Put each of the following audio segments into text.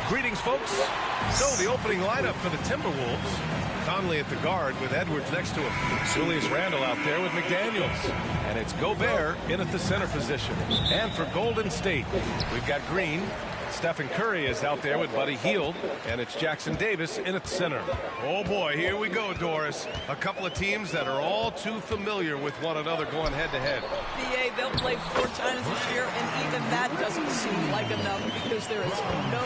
Greetings, folks. So the opening lineup for the Timberwolves. Conley at the guard with Edwards next to him. Julius Randle out there with McDaniels. And it's Gobert in at the center position. And for Golden State, we've got Green. Stephen Curry is out there with Buddy Hield, and it's Jackson Davis in at the center. Oh boy, here we go, Doris. A couple of teams that are all too familiar with one another going head-to-head. BA, they'll play 4 times this year, and even that doesn't seem like enough because there is no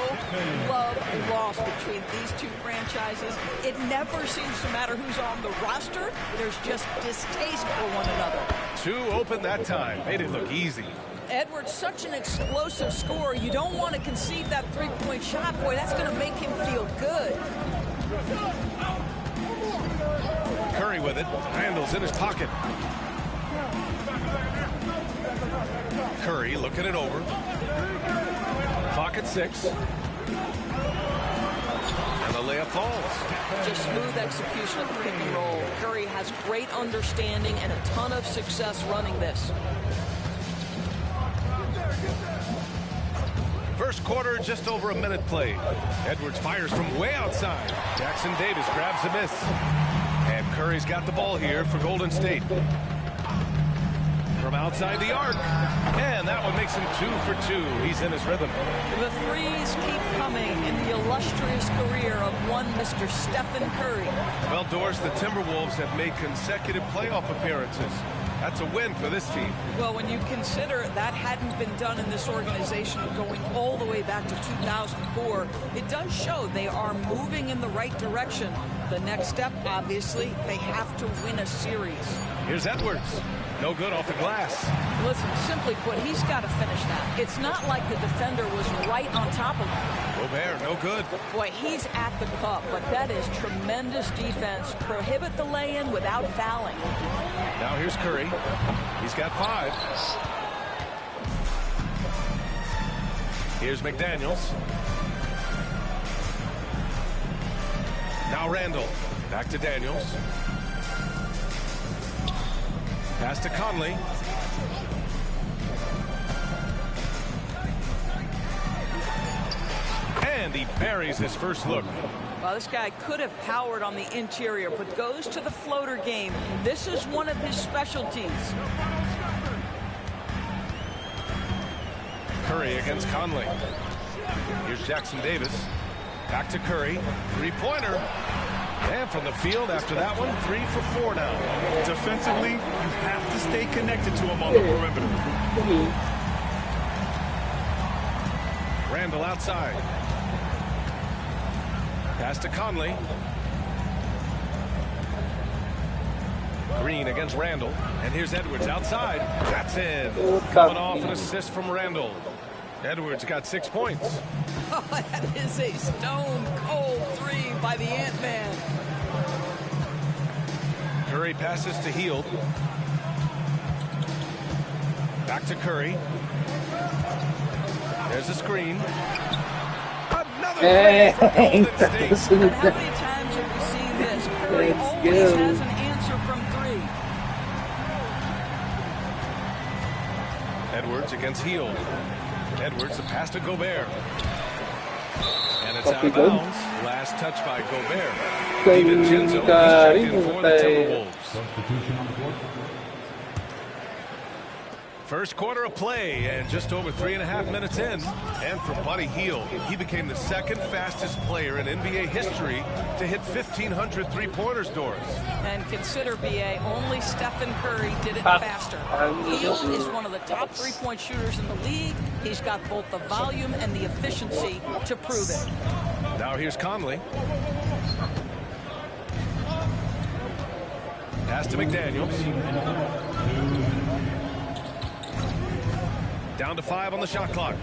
love lost between these two franchises. It never seems to matter who's on the roster. There's just distaste for one another. 2 open that time. Made it look easy. Edwards, such an explosive scorer. You don't want to concede that three-point shot. Boy, that's going to make him feel good. Curry with it. Randle's in his pocket. Curry looking it over. Clock at 6. And the layup falls. Just smooth execution of the pick and roll. Curry has great understanding and a ton of success running this. First quarter, just over a minute played. Edwards fires from way outside. Jackson Davis grabs a miss. And Curry's got the ball here for Golden State. From outside the arc. And that one makes him 2 for 2. He's in his rhythm. The threes keep coming in the illustrious career of one Mr. Stephen Curry. Well, Doris, the Timberwolves have made consecutive playoff appearances. That's a win for this team. Well, when you consider that hadn't been done in this organization going all the way back to 2004, it does show they are moving in the right direction. The next step, obviously, they have to win a series. Here's Edwards. No good off the glass. Listen, simply put, he's got to finish that. It's not like the defender was right on top of him. Gobert, no good. Boy, he's at the cup, but that is tremendous defense. Prohibit the lay-in without fouling. Now here's Curry. He's got 5. Here's McDaniels. Now Randle. Back to Daniels. Pass to Conley. And he buries his first look. Well, this guy could have powered on the interior, but goes to the floater game. This is one of his specialties. Curry against Conley. Here's Jackson Davis. Back to Curry. 3-pointer. And from the field after that one, 3 for 4 now. Defensively, you have to stay connected to him on the perimeter. Randle outside. Pass to Conley. Green against Randle. And here's Edwards outside. That's in. Coming off an assist from Randle. Edwards got 6 points. Oh, that is a stone-cold 3 by the Ant-Man. Curry passes to Hield. Back to Curry. There's a screen. Another three for Golden State. And how many times have we seen this? Curry always has an answer from 3. Edwards against Hield. Edwards, the pass to Gobert. And it's out of bounds. Last touch by Gobert. DiVincenzo checked in for the Timberwolves. First quarter of play and just over 3.5 minutes in. And for Buddy Hield, he became the second fastest player in NBA history to hit 1,500 three-pointers doors. And consider, BA, only Stephen Curry did it faster. Hield is one of the top three-point shooters in the league. He's got both the volume and the efficiency to prove it. Now here's Conley. Pass to McDaniels. Down to 5 on the shot clock.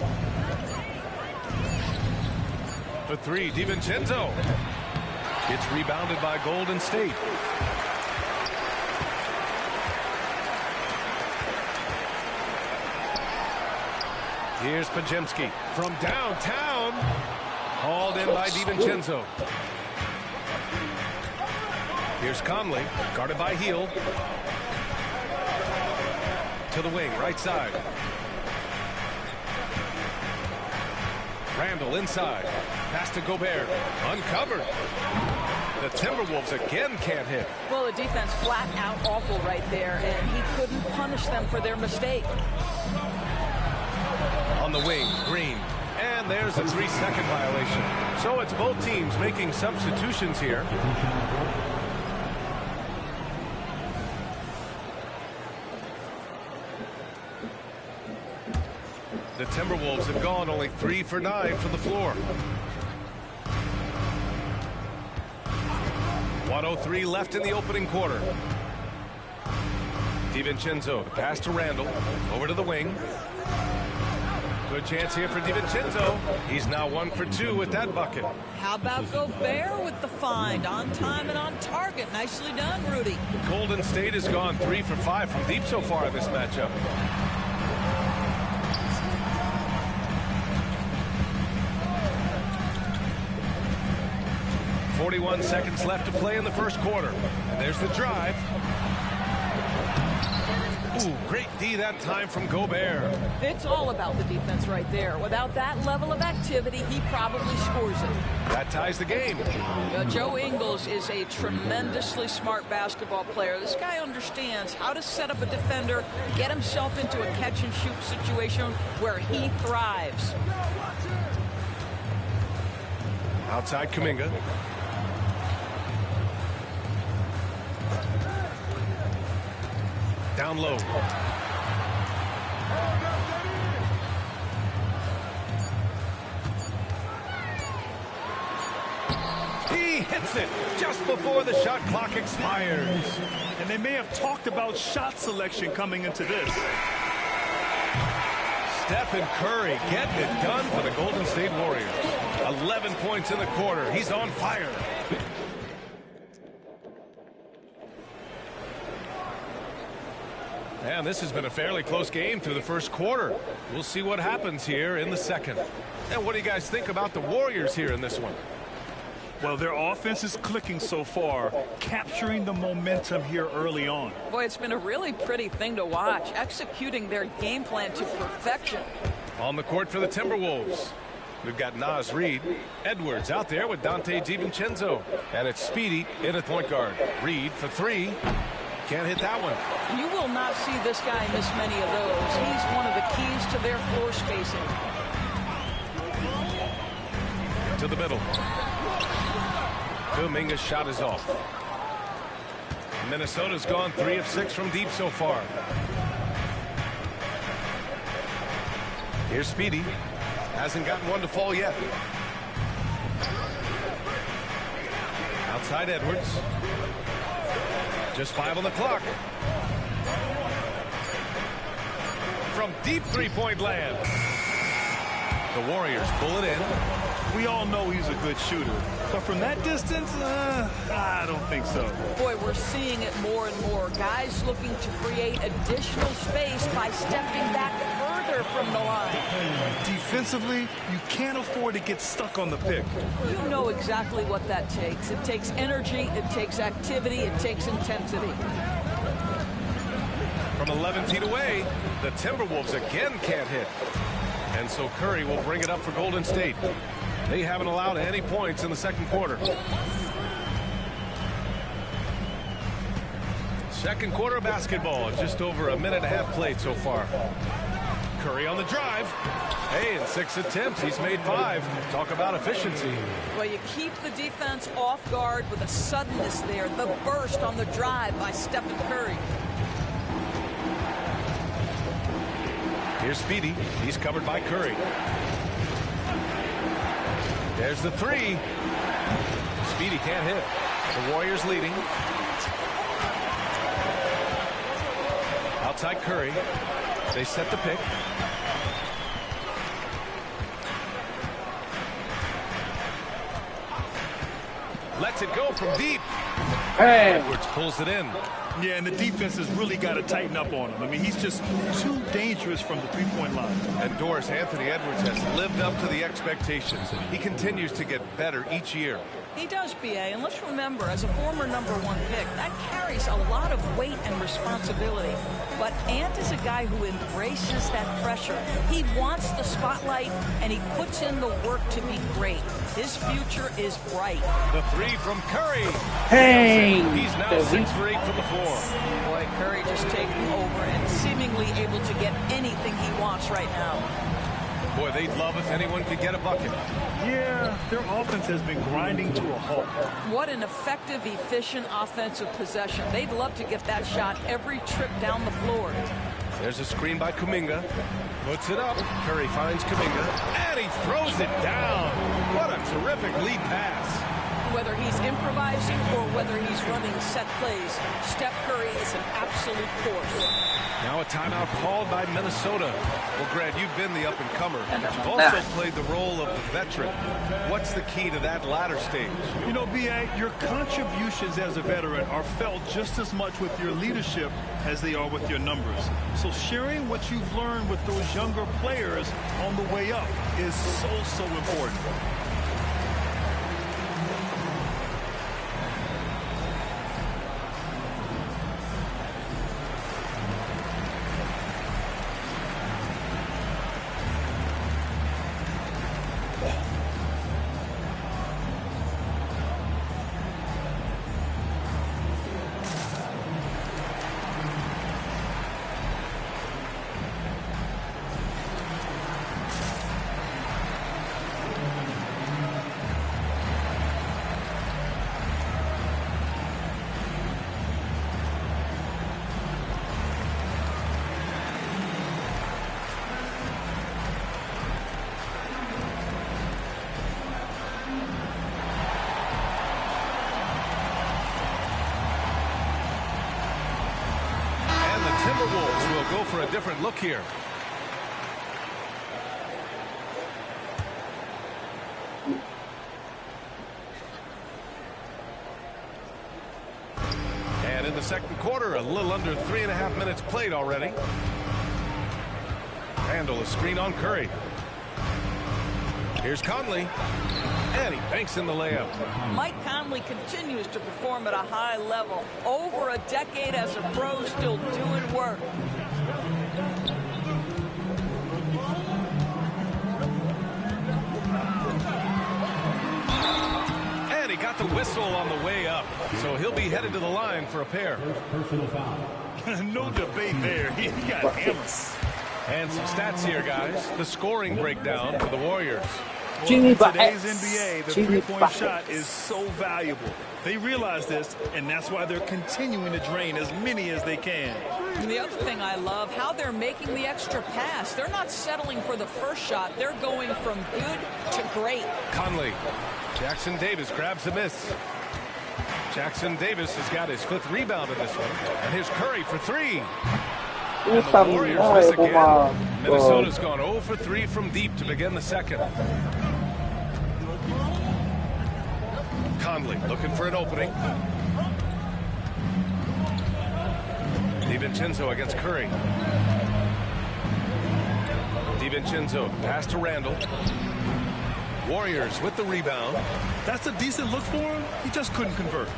For 3, DiVincenzo. Gets rebounded by Golden State. Here's Pajemski from downtown. Hauled in by DiVincenzo. Here's Conley, guarded by Hield. To the wing, right side. Randall inside. Pass to Gobert. Uncovered. The Timberwolves again can't hit. Well, the defense flat out awful right there, and he couldn't punish them for their mistake. On the wing, Green. And there's a 3-second violation. So it's both teams making substitutions here. The Timberwolves have gone only 3 for 9 from the floor. 1:03 left in the opening quarter. DiVincenzo, the pass to Randall. Over to the wing. Good chance here for DiVincenzo. He's now 1 for 2 with that bucket. How about Gobert with the find? On time and on target. Nicely done, Rudy. Golden State has gone 3 for 5 from deep so far in this matchup. 41 seconds left to play in the first quarter. And there's the drive. Ooh, great D that time from Gobert. It's all about the defense right there. Without that level of activity, he probably scores it. That ties the game. Joe Ingles is a tremendously smart basketball player. This guy understands how to set up a defender, get himself into a catch-and-shoot situation where he thrives. Outside Kuminga. Down low. He hits it just before the shot clock expires. And they may have talked about shot selection coming into this. Stephen Curry getting it done for the Golden State Warriors. 11 points in the quarter. He's on fire. And this has been a fairly close game through the first quarter. We'll see what happens here in the second. And what do you guys think about the Warriors here in this one? Well, their offense is clicking so far, capturing the momentum here early on. Boy, it's been a really pretty thing to watch, executing their game plan to perfection. On the court for the Timberwolves, we've got Naz Reid. Edwards out there with Dante DiVincenzo. And it's Speedy in at point guard. Reid for 3. Can't hit that one. You will not see this guy miss many of those. He's one of the keys to their floor spacing. To the middle. Kuminga's shot is off. Minnesota's gone 3 of 6 from deep so far. Here's Speedy. Hasn't gotten one to fall yet. Outside Edwards. Just 5 on the clock. From deep three-point land. The Warriors pull it in. We all know he's a good shooter, but from that distance, I don't think so. Boy, we're seeing it more and more. Guys looking to create additional space by stepping back further from the line. Defensively, you can't afford to get stuck on the pick. You know exactly what that takes. It takes energy, it takes activity, it takes intensity. From 11 feet away, the Timberwolves again can't hit. And so Curry will bring it up for Golden State. They haven't allowed any points in the second quarter. Second quarter basketball. Just over a minute and a half played so far. Curry on the drive. Hey, in 6 attempts, he's made 5. Talk about efficiency. Well, you keep the defense off guard with a suddenness there. The burst on the drive by Stephen Curry. Here's Speedy. He's covered by Curry. There's the 3. Speedy can't hit. The Warriors leading. Outside Curry. They set the pick. Lets it go from deep. Hey. Edwards pulls it in. Yeah, and the defense has really got to tighten up on him. I mean, he's just too dangerous from the three-point line. And Doris, Anthony Edwards has lived up to the expectations. He continues to get better each year. He does, BA, and let's remember, as a former #1 pick, that carries a lot of weight and responsibility. But Ant is a guy who embraces that pressure. He wants the spotlight, and he puts in the work to be great. His future is bright. The 3 from Curry. Hey. He's now 6 for 8 from the floor. Boy, Curry just taking over and seemingly able to get anything he wants right now. Boy, they'd love if anyone could get a bucket. Yeah, their offense has been grinding to a halt. What an effective, efficient offensive possession. They'd love to get that shot every trip down the floor. There's a screen by Kuminga. Puts it up. Curry finds Kuminga. And he throws it down. What a terrific lead pass. Whether he's improvising or whether he's running set plays, Steph Curry is an absolute force. Now a timeout called by Minnesota. Well, Grant, you've been the up-and-comer, but you've also played the role of the veteran. What's the key to that latter stage? You know, B.A., your contributions as a veteran are felt just as much with your leadership as they are with your numbers. So sharing what you've learned with those younger players on the way up is so important. Timberwolves will go for a different look here. And in the second quarter, a little under 3.5 minutes played already. Randall, a screen on Curry. Here's Conley. And he banks in the layup. Mike Conley continues to perform at a high level. Over a decade as a pro, still doing work. And he got the whistle on the way up. So he'll be headed to the line for a pair. Personal foul. No debate there. He got hammered. And some stats here, guys. The scoring breakdown for the Warriors. Well, in today's NBA, the three-point shot is so valuable. They realize this, and that's why they're continuing to drain as many as they can. And the other thing I love, how they're making the extra pass. They're not settling for the first shot. They're going from good to great. Conley. Jackson Davis grabs a miss. Jackson Davis has got his 5th rebound in this one. And here's Curry for 3. And the Warriors miss again. Minnesota's gone 0 for 3 from deep to begin the second. Conley looking for an opening. DiVincenzo against Curry. DiVincenzo pass to Randall. Warriors with the rebound. That's a decent look for him. He just couldn't convert.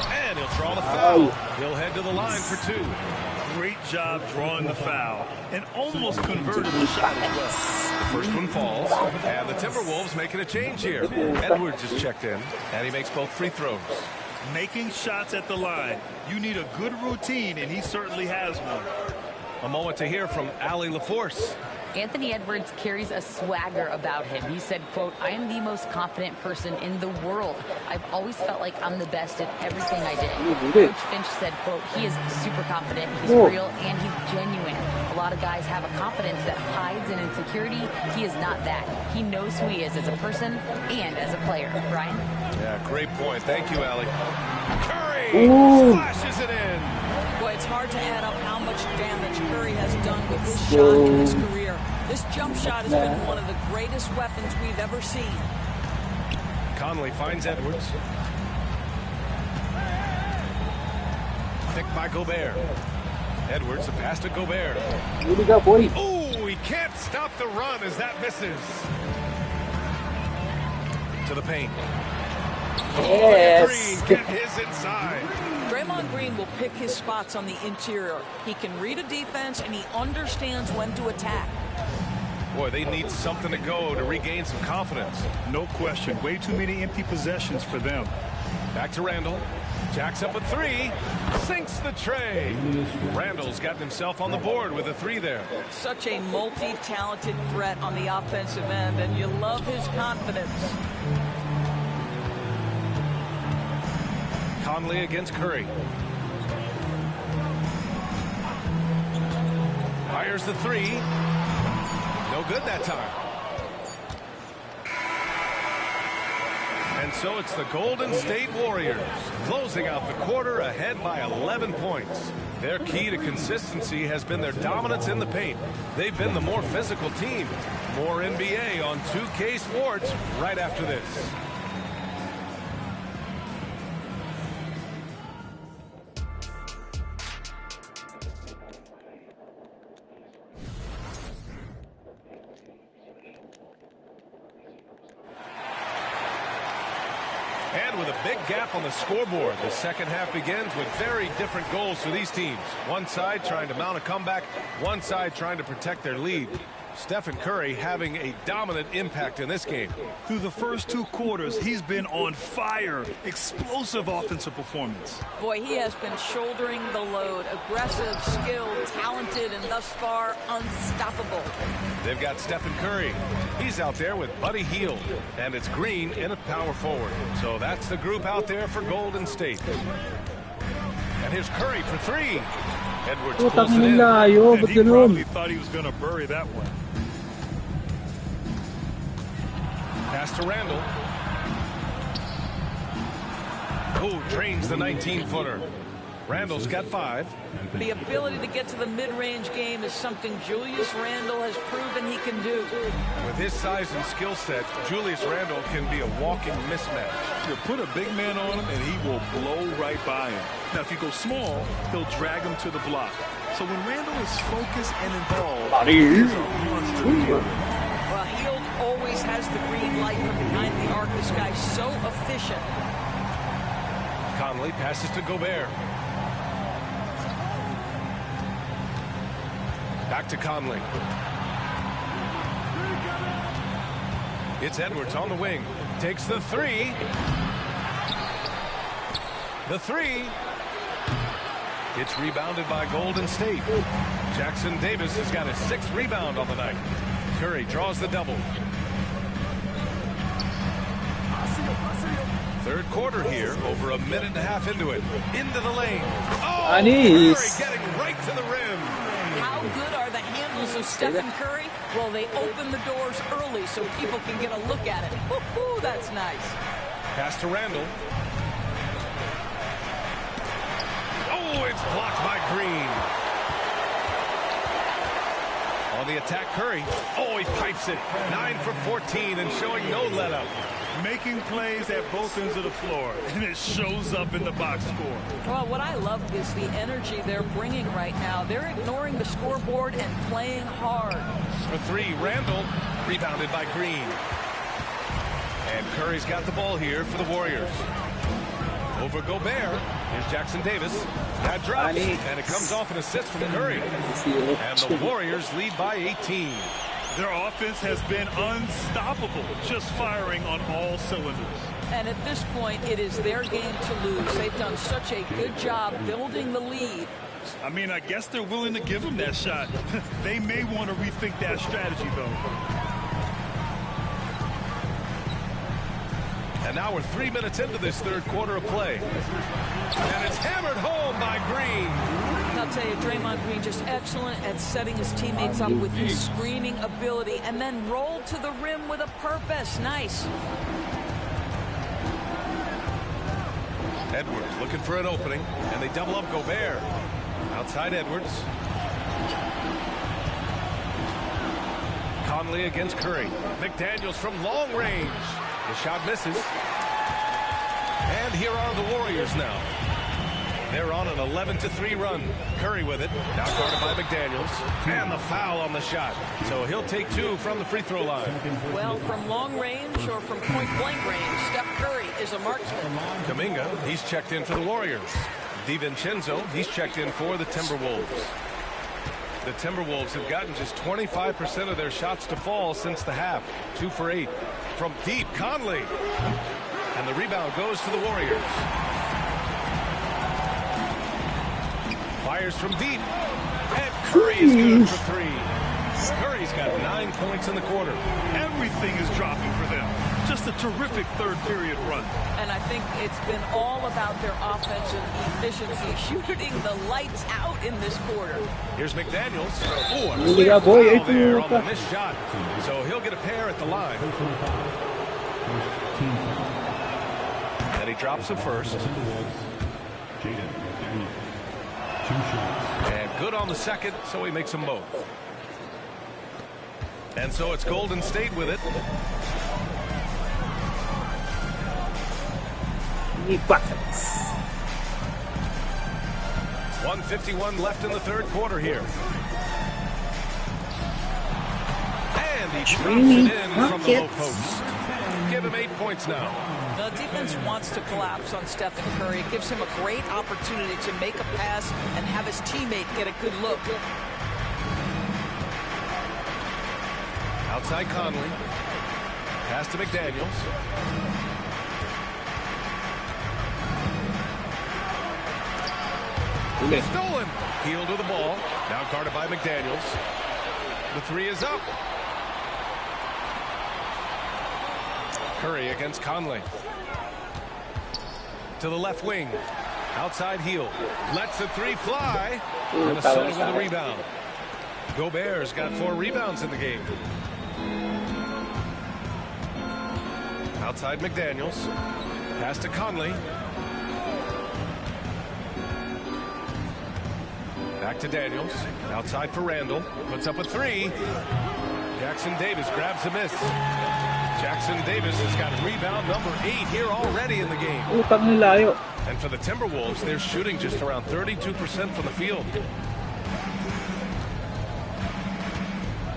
And he'll draw the foul. He'll head to the line for 2. Great job drawing the foul and almost converted the shot as well. The first one falls, and the Timberwolves making a change here. Edwards is checked in, and he makes both free throws. Making shots at the line. You need a good routine, and he certainly has one. A moment to hear from Allie LaForce. Anthony Edwards carries a swagger about him. He said, quote, "I am the most confident person in the world. I've always felt like I'm the best at everything I did." Coach Finch said, quote, "He is super confident, he's real, and he's genuine. A lot of guys have a confidence that hides an insecurity. He is not that. He knows who he is as a person and as a player." Brian? Yeah, great point. Thank you, Allie. Curry splashes it in. Boy, it's hard to add up how much damage Curry has done with his shot in his career. This jump shot has been one of the greatest weapons we've ever seen. Conley finds Edwards. Picked by Gobert. Edwards, the pass to Gobert. Ooh, he can't stop the run as that misses. To the paint. Yes. Green, get his inside. Draymond Green will pick his spots on the interior. He can read a defense, and he understands when to attack. Boy, they need something to go to regain some confidence. No question. Way too many empty possessions for them. Back to Randall. Jacks up a three. Sinks the tray. Randall's gotten himself on the board with a three there. Such a multi-talented threat on the offensive end, and you love his confidence. Conley against Curry. Fires the three. No good that time. And so it's the Golden State Warriors closing out the quarter ahead by 11 points. Their key to consistency has been their dominance in the paint. They've been the more physical team. More NBA on 2K Sports right after this. And with a big gap on the scoreboard, the second half begins with very different goals for these teams. One side trying to mount a comeback, one side trying to protect their lead. Stephen Curry having a dominant impact in this game. Through the first two quarters, he's been on fire. Explosive offensive performance. Boy, he has been shouldering the load. Aggressive, skilled, talented, and thus far unstoppable. They've got Stephen Curry. He's out there with Buddy Hield. And it's Green in a power forward. So that's the group out there for Golden State. And here's Curry for three. Edwards pulls it in. And he probably thought he was going to bury that one. Pass to Randall. Oh, drains the 19-footer. Randall's got 5. The ability to get to the mid-range game is something Julius Randle has proven he can do. With his size and skill set, Julius Randle can be a walking mismatch. You put a big man on him, and he will blow right by him. Now, if you go small, he'll drag him to the block. So when Randle is focused and involved, he's a monster. Well, Hield always has the green light from behind the arc. This guy's so efficient. Conley passes to Gobert. Back to Conley. It's Edwards on the wing. Takes the three. The three. It's rebounded by Golden State. Jackson Davis has got his 6th rebound on the night. Curry draws the double. Third quarter here, over a minute and a half into it. Into the lane. Oh, Curry getting right to the rim. How good are the handles of Stephen Curry? Well, they open the doors early so people can get a look at it. Woo-hoo, that's nice. Pass to Randall. Oh, it's blocked by Green. On the attack, Curry. Oh, he pipes it. 9 for 14 and showing no let-up. Making plays at both ends of the floor, and it shows up in the box score. Well, what I love is the energy they're bringing right now. They're ignoring the scoreboard and playing hard. For 3, Randall, rebounded by Green. And Curry's got the ball here for the Warriors. Over Gobert. Here's Jackson Davis. That drops, and it comes off an assist from Curry. And the Warriors lead by 18. Their offense has been unstoppable, just firing on all cylinders. And at this point, it is their game to lose. They've done such a good job building the lead. I mean, I guess they're willing to give him that shot. They may want to rethink that strategy, though. And now we're 3 minutes into this third quarter of play. And it's hammered home by Green. I'll tell you, Draymond Green just excellent at setting his teammates up with his screening ability and then rolled to the rim with a purpose. Nice. Edwards looking for an opening, and they double up Gobert. Outside Edwards. Conley against Curry. McDaniels from long range. The shot misses. And here are the Warriors now. They're on an 11-3 run. Curry with it. Now guarded by McDaniels. And the foul on the shot. So he'll take 2 from the free throw line. Well, from long range or from point-blank range, Steph Curry is a marksman. Kuminga, he's checked in for the Warriors. DiVincenzo, he's checked in for the Timberwolves. The Timberwolves have gotten just 25% of their shots to fall since the half. 2 for 8. From deep, Conley. And the rebound goes to the Warriors. Fires from deep. And Curry is good for 3. Curry's got 9 points in the quarter. Everything is dropping for them. Just a terrific third period run. And I think it's been all about their offensive efficiency, shooting the lights out in this quarter. Here's McDaniels. Oh, a clear foul there on the missed shot. So he'll get a pair at the line. And he drops the first. And good on the second, so he makes them both. And so it's Golden State with it. Buckets. 1:51 left in the third quarter here. And he drops it in from the low post. Give him 8 points now. The defense wants to collapse on Stephen Curry. It gives him a great opportunity to make a pass and have his teammate get a good look. Outside Conley. Pass to McDaniels. Stolen. Healed with the ball. Now guarded by McDaniels. The 3 is up. Curry against Conley. To the left wing. Outside heel. Lets the 3 fly. Minnesota with the rebound. Gobert's got 4 rebounds in the game. Outside McDaniels. Pass to Conley. Back to Daniels. Outside for Randall. Puts up a 3. Jackson Davis grabs a miss. Jackson Davis has got rebound number 8 here already in the game. And for the Timberwolves, they're shooting just around 32% from the field.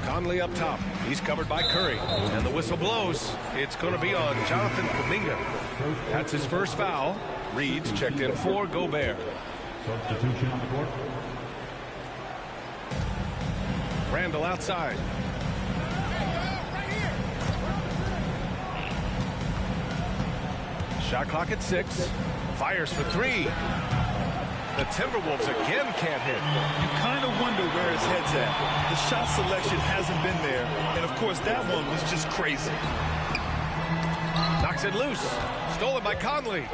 Conley up top. He's covered by Curry. And the whistle blows. It's going to be on Jonathan Kuminga. That's his first foul. Reed's checked in for Gobert. Substitution on the court. Randall outside. Shot clock at 6. Fires for 3. The Timberwolves again can't hit. You kind of wonder where his head's at. The shot selection hasn't been there. And, of course, that one was just crazy. Knocks it loose. Stolen by Conley.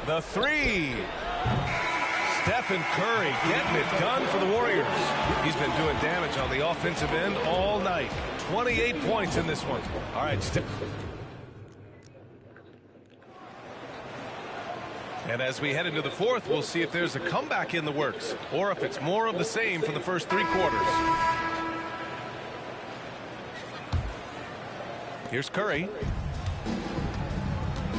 The 3. Stephen Curry getting it done for the Warriors. He's been doing damage on the offensive end all night. 28 points in this one. All right. And as we head into the fourth, we'll see if there's a comeback in the works or if it's more of the same for the first 3 quarters. Here's Curry.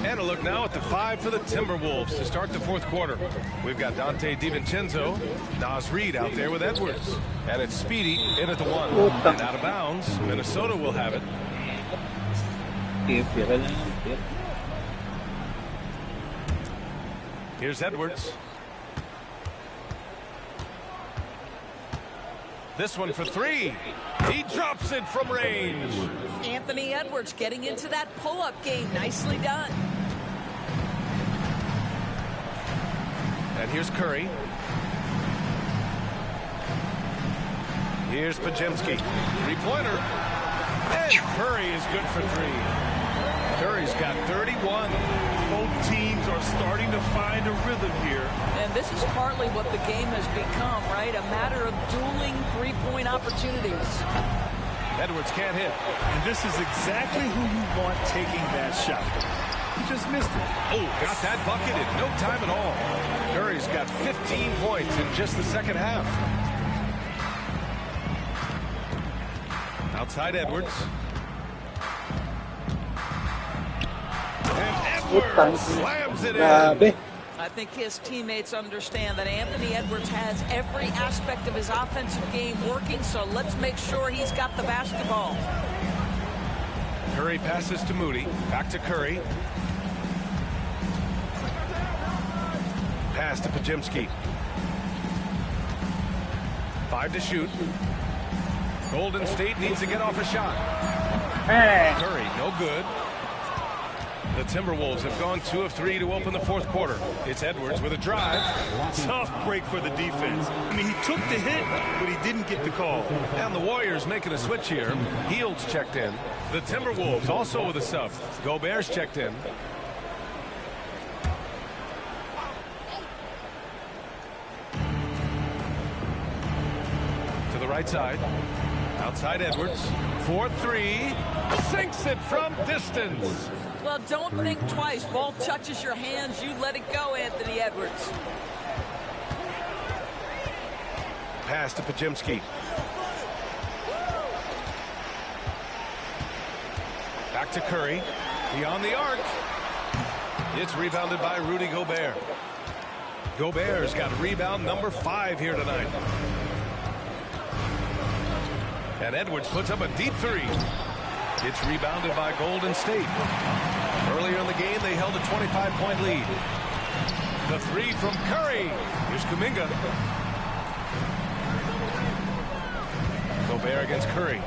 And a look now at the 5 for the Timberwolves to start the fourth quarter. We've got Dante DiVincenzo, Naz Reid out there with Edwards. And it's Speedy in at the 1. And out of bounds, Minnesota will have it. Here's Edwards. This one for three. He drops it from range. Anthony Edwards getting into that pull-up game. Nicely done. And here's Curry. Here's Pajemski. Three-pointer. And Curry is good for three. Curry's got 31. Both teams are starting to find a rhythm here. And this is partly what the game has become, right? A matter of dueling three-point opportunities. Edwards can't hit. And this is exactly who you want taking that shot. He just missed it. Oh, got that bucket in no time at all. Curry's got 15 points in just the second half. Outside Edwards. And Edwards slams it in. I think his teammates understand that Anthony Edwards has every aspect of his offensive game working, so let's make sure he's got the basketball. Curry passes to Moody. Back to Curry. Pass to Pajemski. 5 to shoot. Golden State needs to get off a shot. Curry, no good. The Timberwolves have gone 2 of 3 to open the fourth quarter. It's Edwards with a drive. Tough break for the defense. I mean, he took the hit, but he didn't get the call. And the Warriors making a switch here. Hield's checked in. The Timberwolves also with a sub. Gobert's checked in. To the right side. Outside Edwards. 4-3. Sinks it from distance. Well, don't think twice. Ball touches your hands, you let it go, Anthony Edwards. Pass to Pajemski. Back to Curry. Beyond the arc. It's rebounded by Rudy Gobert. Gobert's got rebound number 5 here tonight. And Edwards puts up a deep three. It's rebounded by Golden State. Earlier in the game, they held a 25-point lead. The three from Curry. Here's Kuminga. Gobert against Curry.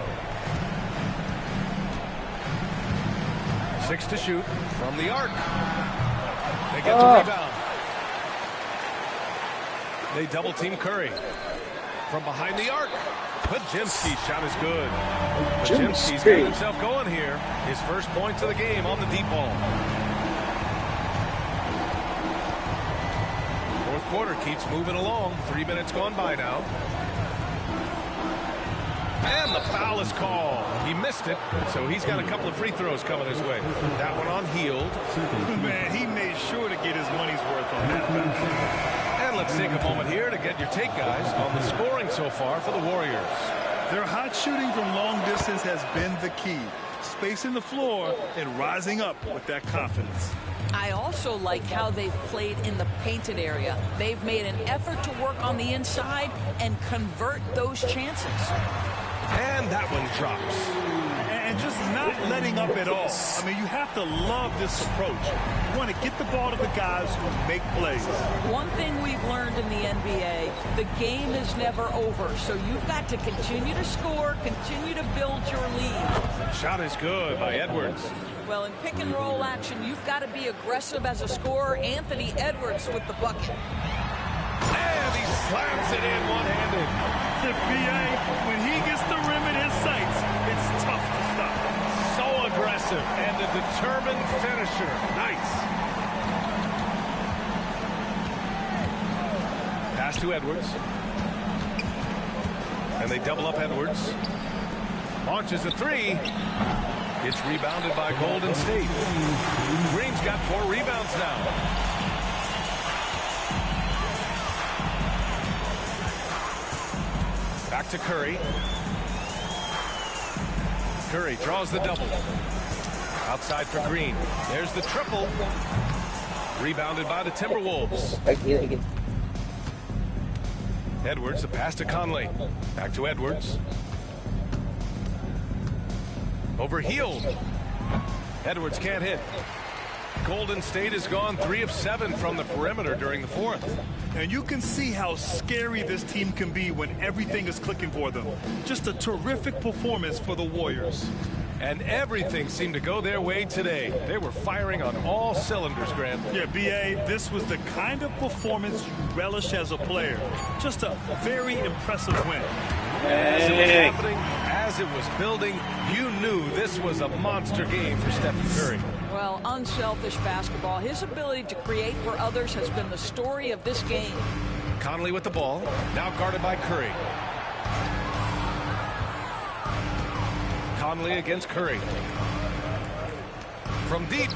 6 to shoot from the arc. They get the rebound. They double-team Curry. From behind the arc. Pajemski's shot is good. Pajemski's got himself going here. His first points of the game on the deep ball. Fourth quarter keeps moving along. 3 minutes gone by now. And the foul is called. He missed it, so he's got a couple of free throws coming his way. That one on Hield. Man, he made sure to get his money's worth on that foul. And let's take a moment here to get your take, guys, on the scoring so far for the Warriors. Their hot shooting from long distance has been the key. Spacing the floor and rising up with that confidence. I also like how they've played in the painted area. They've made an effort to work on the inside and convert those chances. And that one drops. And just not letting up at all. I mean, you have to love this approach. You want to get the ball to the guys who make plays. One thing we've learned in the NBA, the game is never over. So you've got to continue to score, continue to build your lead. Shot is good by Edwards. Well, in pick and roll action, you've got to be aggressive as a scorer. Anthony Edwards with the bucket. And he slams it in one-handed. The BA, when he gets the rim in his sights, it's tough to stop. So aggressive and a determined finisher. Nice. Pass to Edwards. And they double up Edwards. Launches a three. It's rebounded by Golden State. Green's got 4 rebounds now. Back to Curry. Curry draws the double. Outside for Green. There's the triple. Rebounded by the Timberwolves. Edwards, the pass to Conley. Back to Edwards. Over Hield. Edwards can't hit. Golden State has gone 3 of 7 from the perimeter during the fourth. And you can see how scary this team can be when everything is clicking for them. Just a terrific performance for the Warriors. And everything seemed to go their way today. They were firing on all cylinders, Grant. Yeah, B.A., this was the kind of performance you relish as a player. Just a very impressive win. As it was happening, as it was building, you knew this was a monster game for Stephen Curry. Well, unselfish basketball. His ability to create for others has been the story of this game. Conley with the ball, now guarded by Curry. Conley against Curry. From deep.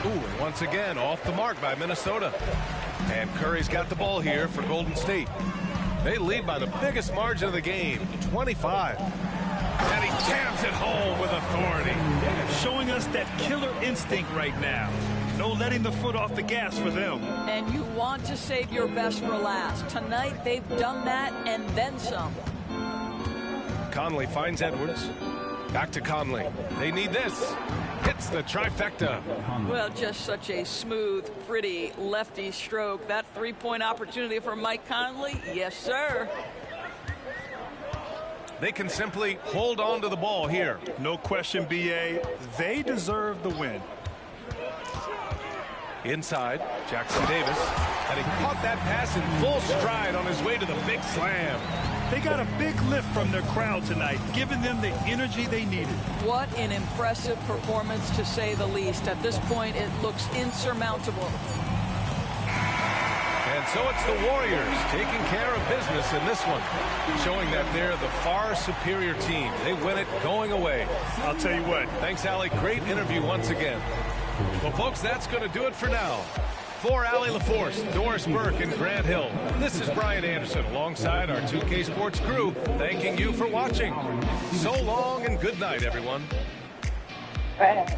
Ooh, and once again, off the mark by Minnesota. And Curry's got the ball here for Golden State. They lead by the biggest margin of the game, 25. And he jams it home with authority. Showing us that killer instinct right now. No letting the foot off the gas for them. And you want to save your best for last. Tonight, they've done that and then some. Conley finds Edwards. Back to Conley. They need this. Hits the trifecta. Well, just such a smooth, pretty lefty stroke. That three-point opportunity for Mike Conley, yes, sir. They can simply hold on to the ball here. No question, B.A. They deserve the win. Inside, Jackson Davis. And he caught that pass in full stride on his way to the big slam. They got a big lift from their crowd tonight, giving them the energy they needed. What an impressive performance, to say the least. At this point, it looks insurmountable. And so it's the Warriors taking care of business in this one, showing that they're the far superior team. They win it going away. I'll tell you what. Thanks, Allie. Great interview once again. Well, folks, that's going to do it for now. For Allie LaForce, Doris Burke, and Grant Hill, this is Brian Anderson alongside our 2K Sports crew, thanking you for watching. So long and good night, everyone. Going.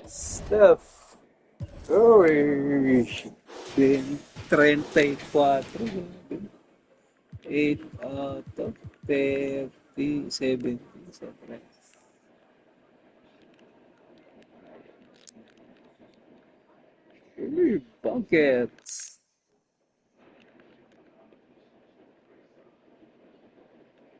Stuff. Uy, 34. 8 out of 30, 70. Uy, buckets.